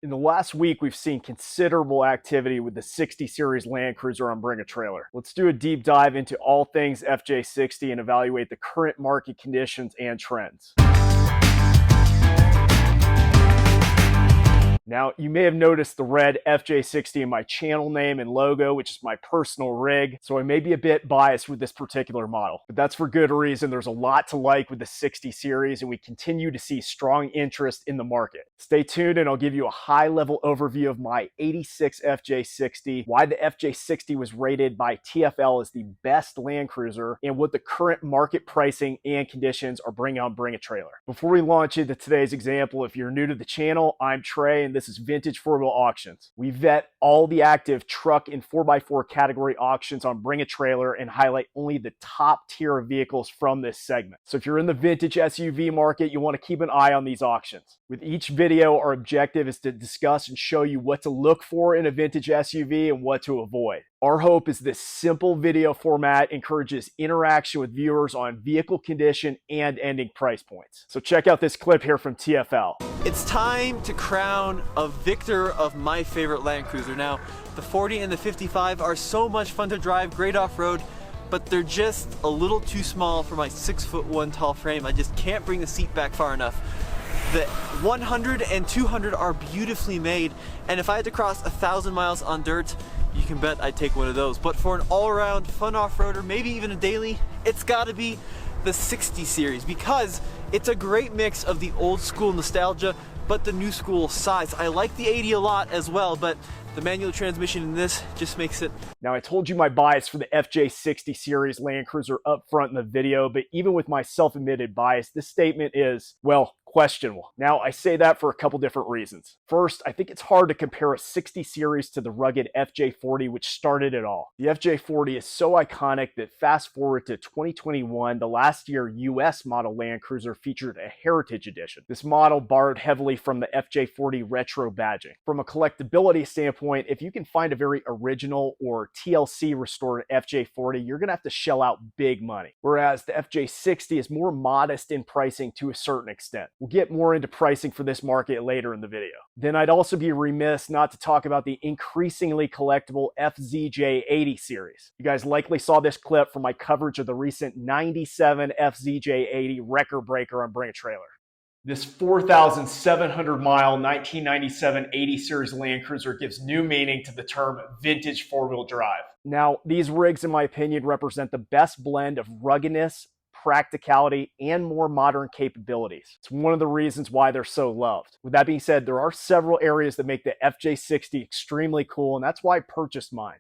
In the last week, we've seen considerable activity with the 60 Series Land Cruiser on Bring a Trailer. Let's do a deep dive into all things FJ60 and evaluate the current market conditions and trends. Now, you may have noticed the red FJ60 in my channel name and logo, which is my personal rig, so I may be a bit biased with this particular model. But that's for good reason. There's a lot to like with the 60 series, and we continue to see strong interest in the market. Stay tuned, and I'll give you a high-level overview of my 86 FJ60, why the FJ60 was rated by TFL as the best Land Cruiser, and what the current market pricing and conditions are bringing on Bring a Trailer. Before we launch into today's example, if you're new to the channel, I'm Trey, and this is Vintage Four-Wheel Auctions. We vet all the active truck and 4x4 category auctions on Bring a Trailer and highlight only the top tier of vehicles from this segment. So if you're in the vintage SUV market, you want to keep an eye on these auctions. With each video, our objective is to discuss and show you what to look for in a vintage SUV and what to avoid. Our hope is this simple video format encourages interaction with viewers on vehicle condition and ending price points. So check out this clip here from TFL. It's time to crown a victor of my favorite Land Cruiser. Now, the 40 and the 55 are so much fun to drive, great off-road, but they're just a little too small for my 6'1" tall frame. I just can't bring the seat back far enough. The 100 and 200 are beautifully made, and if I had to cross 1,000 miles on dirt, you can bet I'd take one of those. But for an all-around fun off-roader, maybe even a daily, it's gotta be the 60 series because it's a great mix of the old school nostalgia but the new school size. I like the 80 a lot as well, but the manual transmission in this just makes it. Now, I told you my bias for the FJ60 series Land Cruiser up front in the video, but even with my self-admitted bias, this statement is, well, questionable. Now, I say that for a couple different reasons. First, I think it's hard to compare a 60 series to the rugged FJ40, which started it all. The FJ40 is so iconic that fast forward to 2021, the last year US model Land Cruiser featured a Heritage Edition. This model borrowed heavily from the FJ40 retro badging. From a collectability standpoint, if you can find a very original or TLC restored FJ40, you're gonna have to shell out big money. Whereas the FJ60 is more modest in pricing to a certain extent. We'll get more into pricing for this market later in the video. Then I'd also be remiss not to talk about the increasingly collectible FZJ80 series. You guys likely saw this clip from my coverage of the recent 97 FZJ80 record breaker on Bring a Trailer. This 4,700 mile 1997 80 series Land Cruiser gives new meaning to the term vintage four-wheel drive. Now, these rigs, in my opinion, represent the best blend of ruggedness, practicality, and more modern capabilities. It's one of the reasons why they're so loved. With that being said, there are several areas that make the FJ60 extremely cool, and that's why I purchased mine.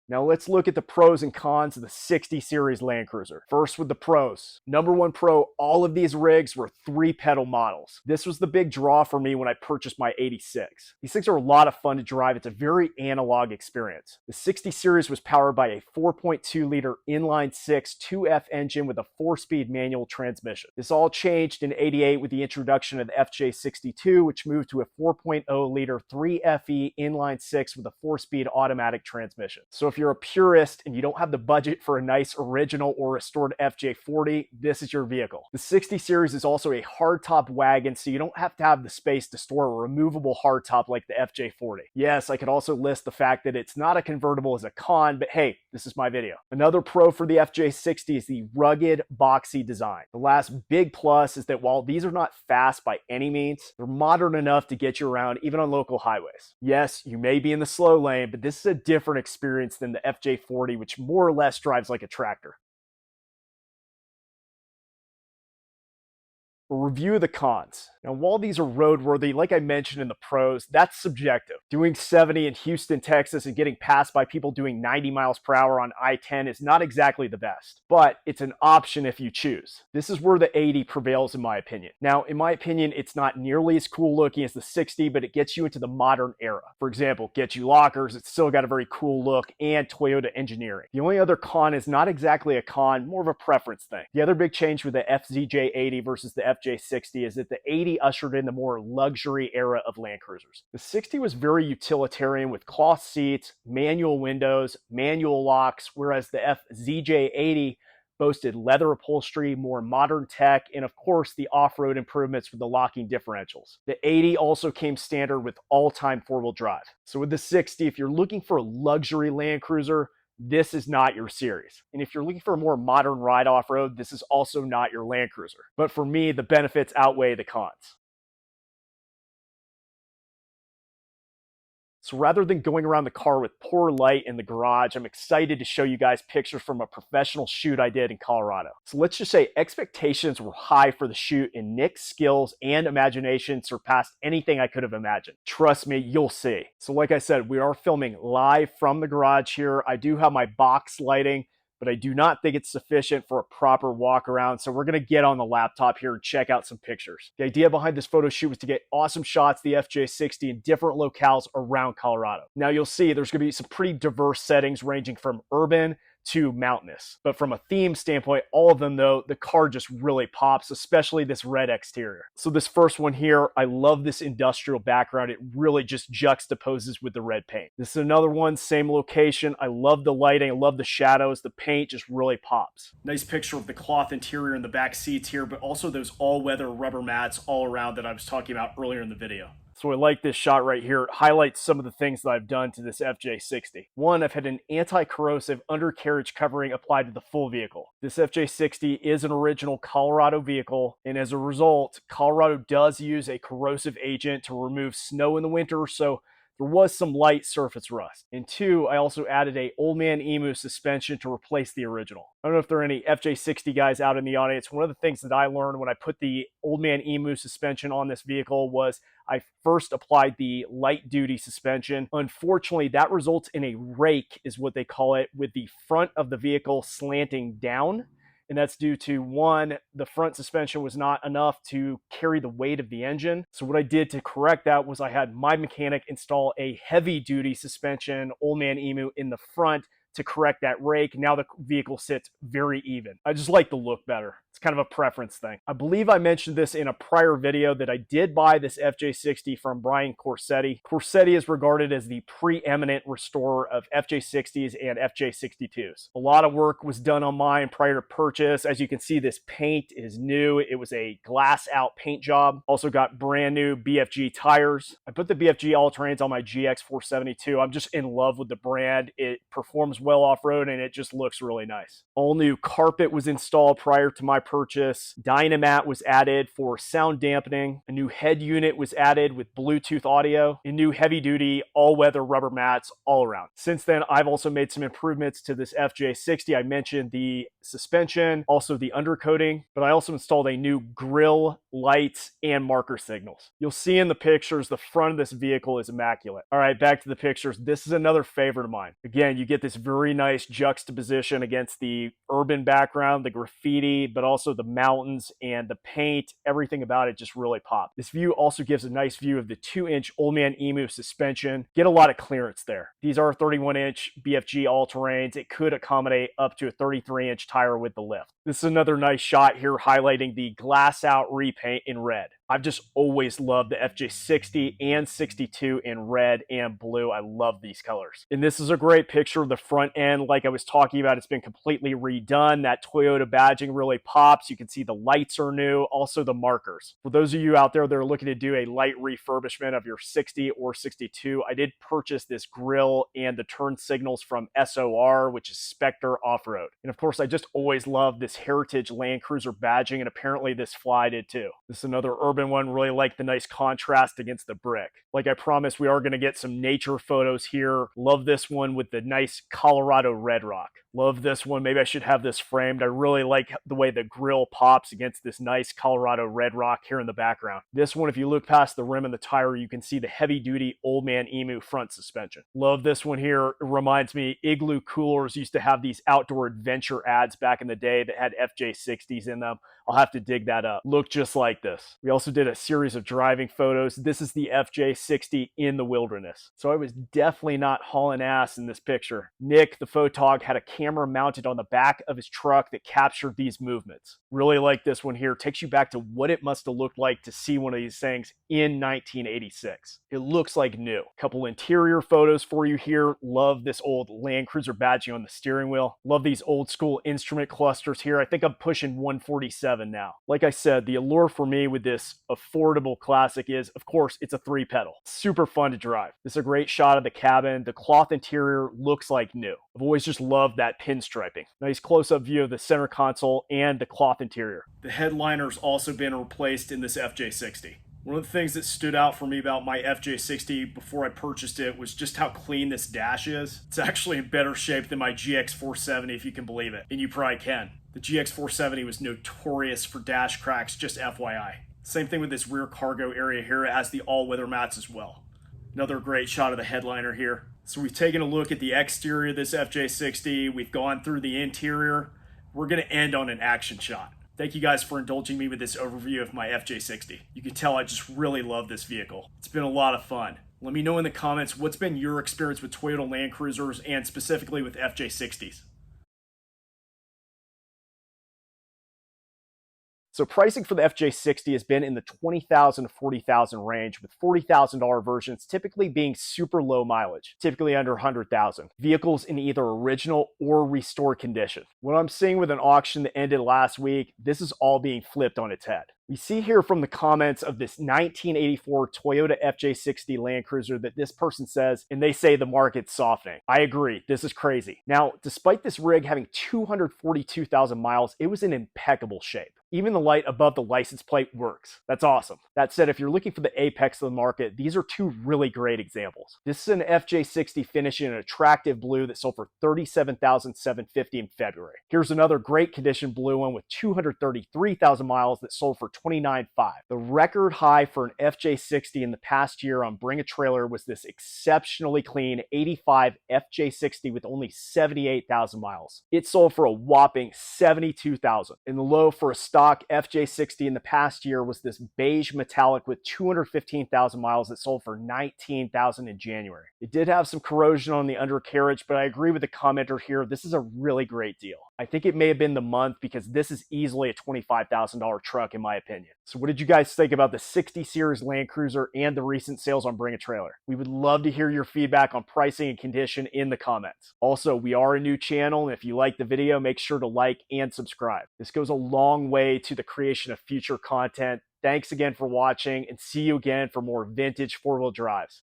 Now let's look at the pros and cons of the 60 series Land Cruiser. First with the pros. Number one pro, all of these rigs were 3-pedal models. This was the big draw for me when I purchased my 86. These things are a lot of fun to drive. It's a very analog experience. The 60 series was powered by a 4.2 liter inline-6 2F engine with a 4-speed manual transmission. This all changed in 88 with the introduction of the FJ62, which moved to a 4.0 liter 3FE inline-6 with a 4-speed automatic transmission. So if you're a purist and you don't have the budget for a nice original or restored FJ40, this is your vehicle. The 60 series is also a hardtop wagon, so you don't have to have the space to store a removable hardtop like the FJ40. Yes, I could also list the fact that it's not a convertible as a con, but hey, this is my video. Another pro for the FJ60 is the rugged, boxy design. The last big plus is that while these are not fast by any means, they're modern enough to get you around even on local highways. Yes, you may be in the slow lane, but this is a different experience than the FJ40, which more or less drives like a tractor. A review of the cons. Now, while these are roadworthy, like I mentioned in the pros, that's subjective. Doing 70 in Houston, Texas, and getting passed by people doing 90 miles per hour on I-10 is not exactly the best, but it's an option if you choose. This is where the 80 prevails in my opinion. Now, in my opinion, it's not nearly as cool looking as the 60, but it gets you into the modern era. For example, gets you lockers, it's still got a very cool look, and Toyota engineering. The only other con is not exactly a con, more of a preference thing. The other big change with the FZJ80 versus the FJ60 is that the 80 ushered in the more luxury era of Land Cruisers. The 60 was very utilitarian with cloth seats, manual windows, manual locks, whereas the FZJ80 boasted leather upholstery, more modern tech, and of course the off-road improvements with the locking differentials. The 80 also came standard with all-time four-wheel drive. So with the 60, if you're looking for a luxury Land Cruiser, this is not your series. And if you're looking for a more modern ride off-road, this is also not your Land Cruiser. But for me, the benefits outweigh the cons. So rather than going around the car with poor light in the garage, I'm excited to show you guys pictures from a professional shoot I did in Colorado. So let's just say expectations were high for the shoot, and Nick's skills and imagination surpassed anything I could have imagined. Trust me, you'll see. So like I said, we are filming live from the garage here. I do have my box lighting, but I do not think it's sufficient for a proper walk around. So we're gonna get on the laptop here and check out some pictures. The idea behind this photo shoot was to get awesome shots of the FJ60 in different locales around Colorado. Now you'll see there's gonna be some pretty diverse settings ranging from urban to mountainous. But from a theme standpoint, all of them though, the car just really pops, especially this red exterior. So this first one here, I love this industrial background. It really just juxtaposes with the red paint. This is another one, same location. I love the lighting, I love the shadows. The paint just really pops. Nice picture of the cloth interior in the back seats here, but also those all-weather rubber mats all around that I was talking about earlier in the video. So I like this shot right here. It highlights some of the things that I've done to this FJ60. One, I've had an anti-corrosive undercarriage covering applied to the full vehicle. This FJ60 is an original Colorado vehicle, and as a result, Colorado does use a corrosive agent to remove snow in the winter, so there was some light surface rust. And two, I also added a Old Man Emu suspension to replace the original. I don't know if there are any FJ60 guys out in the audience. One of the things that I learned when I put the Old Man Emu suspension on this vehicle was I first applied the light duty suspension. Unfortunately, that results in a rake, is what they call it, with the front of the vehicle slanting down. And that's due to, one, the front suspension was not enough to carry the weight of the engine. So what I did to correct that was I had my mechanic install a heavy duty suspension, Old Man Emu, in the front to correct that rake. Now the vehicle sits very even. I just like the look better. It's kind of a preference thing. I believe I mentioned this in a prior video that I did buy this FJ60 from Brian Corsetti. Corsetti is regarded as the preeminent restorer of FJ60s and FJ62s. A lot of work was done on mine prior to purchase. As you can see, this paint is new. It was a glass out paint job. Also got brand new BFG tires. I put the BFG all-terrains on my GX472. I'm just in love with the brand. It performs well off-road and it just looks really nice. All new carpet was installed prior to my purchase. Dynamat was added for sound dampening. A new head unit was added with Bluetooth audio, and new heavy-duty all-weather rubber mats all around. Since then, I've also made some improvements to this FJ60. I mentioned the suspension, also the undercoating, but I also installed a new grille, lights, and marker signals. You'll see in the pictures, the front of this vehicle is immaculate. All right, back to the pictures. This is another favorite of mine. Again, you get this very nice juxtaposition against the urban background, the graffiti, but also the mountains and the paint. Everything about it just really popped. This view also gives a nice view of the 2-inch Old Man Emu suspension. Get a lot of clearance there. These are 31-inch BFG all-terrains. It could accommodate up to a 33-inch tire with the lift. This is another nice shot here highlighting the glass out repaint in red. I've just always loved the FJ60 and 62 in red and blue. I love these colors. And this is a great picture of the front end. Like I was talking about, it's been completely redone. That Toyota badging really pops. You can see the lights are new, also the markers. For those of you out there that are looking to do a light refurbishment of your 60 or 62, I did purchase this grille and the turn signals from SOR, which is Specter Off-Road. And of course, I just always loved this heritage Land Cruiser badging, and apparently this fly did too. This is another urban one. Really like the nice contrast against the brick. Like I promised, we are going to get some nature photos here. Love this one with the nice Colorado red rock. Love this one. Maybe I should have this framed. I really like the way the grille pops against this nice Colorado red rock here in the background. This one, if you look past the rim and the tire, you can see the heavy duty Old Man Emu front suspension. Love this one here. It reminds me, Igloo Coolers used to have these outdoor adventure ads back in the day that had FJ60s in them. I'll have to dig that up. Look just like this. We also did a series of driving photos. This is the FJ60 in the wilderness. So I was definitely not hauling ass in this picture. Nick, the photog, had a camera mounted on the back of his truck that captured these movements. Really like this one here. Takes you back to what it must have looked like to see one of these things in 1986. It looks like new. Couple interior photos for you here. Love this old Land Cruiser badging on the steering wheel. Love these old school instrument clusters here. I think I'm pushing 147 now. Like I said, the allure for me with this affordable classic is, of course, it's a 3-pedal. Super fun to drive. This is a great shot of the cabin. The cloth interior looks like new. I've always just loved that pinstriping. Nice close-up view of the center console and the cloth interior. The headliner's also been replaced in this FJ60. One of the things that stood out for me about my FJ60 before I purchased it was just how clean this dash is. It's actually in better shape than my GX470, if you can believe it. And you probably can. The GX470 was notorious for dash cracks, just FYI. Same thing with this rear cargo area here. It has the all-weather mats as well. Another great shot of the headliner here. So we've taken a look at the exterior of this FJ60. We've gone through the interior. We're going to end on an action shot. Thank you guys for indulging me with this overview of my FJ60. You can tell I just really love this vehicle. It's been a lot of fun. Let me know in the comments what's been your experience with Toyota Land Cruisers and specifically with FJ60s. So pricing for the FJ60 has been in the $20,000 to $40,000 range, with $40,000 versions typically being super low mileage, typically under 100,000. Vehicles in either original or restored condition. What I'm seeing with an auction that ended last week, this is all being flipped on its head. We see here from the comments of this 1984 Toyota FJ60 Land Cruiser that this person says, and they say the market's softening. I agree, this is crazy. Now, despite this rig having 242,000 miles, it was in impeccable shape. Even the light above the license plate works. That's awesome. That said, if you're looking for the apex of the market, these are two really great examples. This is an FJ60 finish in an attractive blue that sold for $37,750 in February. Here's another great condition blue one with 233,000 miles that sold for $29,500. The record high for an FJ60 in the past year on Bring a Trailer was this exceptionally clean 85 FJ60 with only 78,000 miles. It sold for a whopping $72,000. And the low for a stock FJ60 in the past year was this beige metallic with 215,000 miles that sold for $19,000 in January. It did have some corrosion on the undercarriage, but I agree with the commenter here. This is a really great deal. I think it may have been the month because this is easily a $25,000 truck in my opinion. So what did you guys think about the 60 Series Land Cruiser and the recent sales on Bring a Trailer? We would love to hear your feedback on pricing and condition in the comments. Also, we are a new channel, and if you like the video, make sure to like and subscribe. This goes a long way to the creation of future content. Thanks again for watching, and see you again for more vintage four-wheel drives.